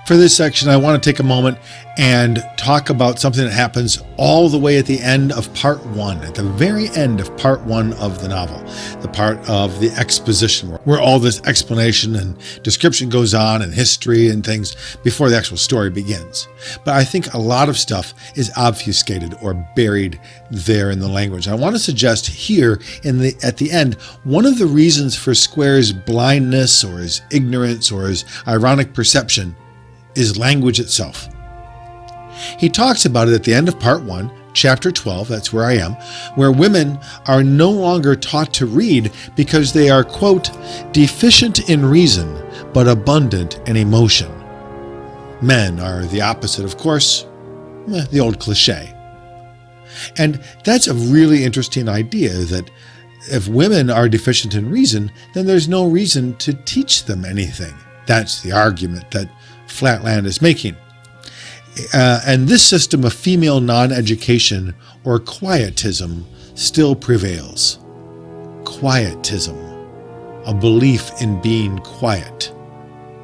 For this section, I want to take a moment and talk about something that happens all the way at the end of part 1, at the very end of part 1 of the novel, the part of the exposition, where all this explanation and description goes on and history and things before the actual story begins. But I think a lot of stuff is obfuscated or buried there in the language. I want to suggest here at the end, one of the reasons for Square's blindness or his ignorance or his ironic perception is language itself. He talks about it at the end of part 1, chapter 12, that's where I am, where women are no longer taught to read because they are, quote, deficient in reason, but abundant in emotion. Men are the opposite, of course, the old cliche. And that's a really interesting idea, that if women are deficient in reason, then there's no reason to teach them anything. That's the argument that Flatland is making. And this system of female non-education or quietism still prevails. Quietism, a belief in being quiet.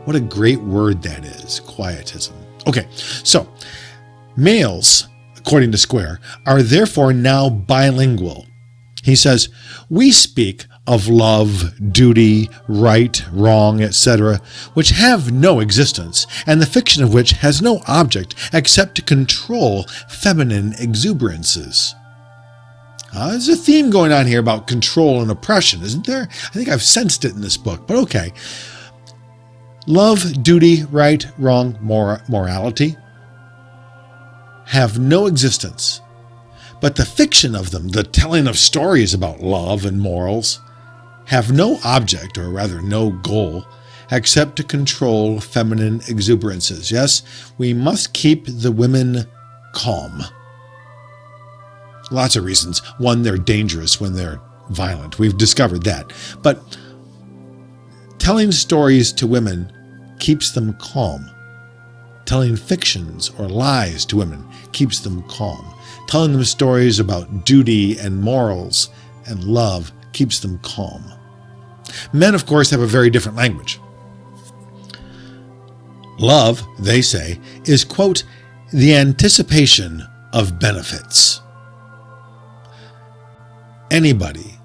What a great word that is, quietism. Okay, so males, according to Square, are therefore now bilingual. He says, we speak of love, duty, right, wrong, etc., which have no existence, and the fiction of which has no object except to control feminine exuberances. There's a theme going on here about control and oppression, isn't there? I think I've sensed it in this book, but okay. Love, duty, right, wrong, morality have no existence, but the fiction of them, the telling of stories about love and morals, have no object, or rather no goal, except to control feminine exuberances. Yes, we must keep the women calm. Lots of reasons. One, they're dangerous when they're violent. We've discovered that. But telling stories to women keeps them calm. Telling fictions or lies to women keeps them calm. Telling them stories about duty and morals and love keeps them calm. Men, of course, have a very different language. Love, they say, is, quote, the anticipation of benefits. Anybody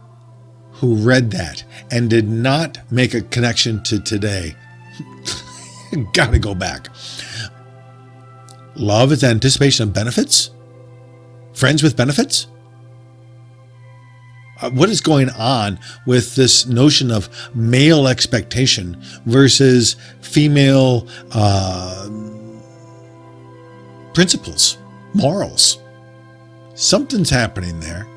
who read that and did not make a connection to today, gotta go back. Love is anticipation of benefits? Friends with benefits? What is going on with this notion of male expectation versus female principles, morals? Something's happening there.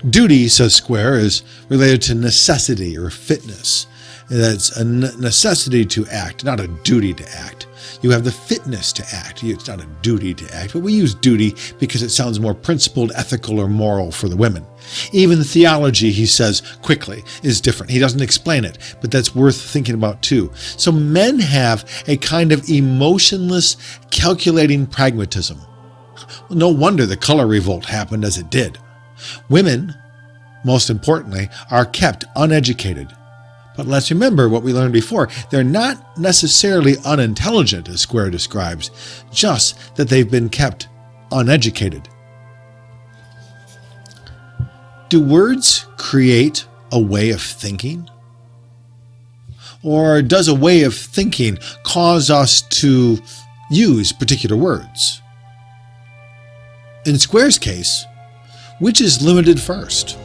Duty, says Square, is related to necessity or fitness. That's a necessity to act, not a duty to act. You have the fitness to act. It's not a duty to act, but we use duty because it sounds more principled, ethical, or moral for the women. Even theology, he says quickly, is different. He doesn't explain it, but that's worth thinking about too. So men have a kind of emotionless, calculating pragmatism. No wonder the color revolt happened as it did. Women, most importantly, are kept uneducated. But let's remember what we learned before. They're not necessarily unintelligent, as Square describes, just that they've been kept uneducated. Do words create a way of thinking? Or does a way of thinking cause us to use particular words? In Square's case, which is limited first?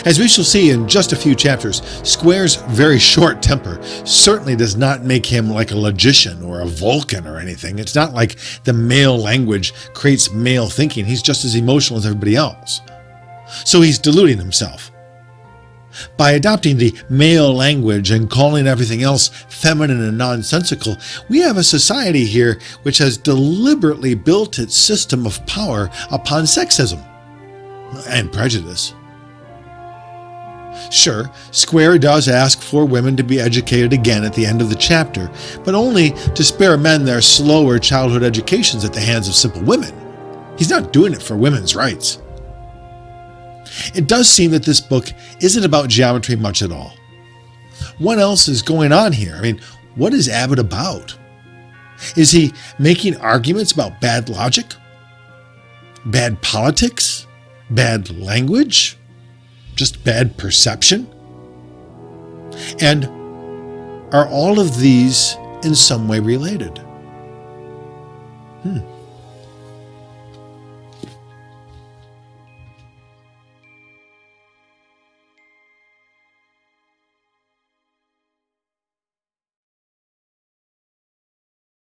As we shall see in just a few chapters, Square's very short temper certainly does not make him like a logician or a Vulcan or anything. It's not like the male language creates male thinking. He's just as emotional as everybody else. So he's deluding himself. By adopting the male language and calling everything else feminine and nonsensical, we have a society here which has deliberately built its system of power upon sexism and prejudice. Sure, Square does ask for women to be educated again at the end of the chapter, but only to spare men their slower childhood educations at the hands of simple women. He's not doing it for women's rights. It does seem that this book isn't about geometry much at all. What else is going on here? I mean, what is Abbott about? Is he making arguments about bad logic, bad politics, bad language, just bad perception? And are all of these in some way related?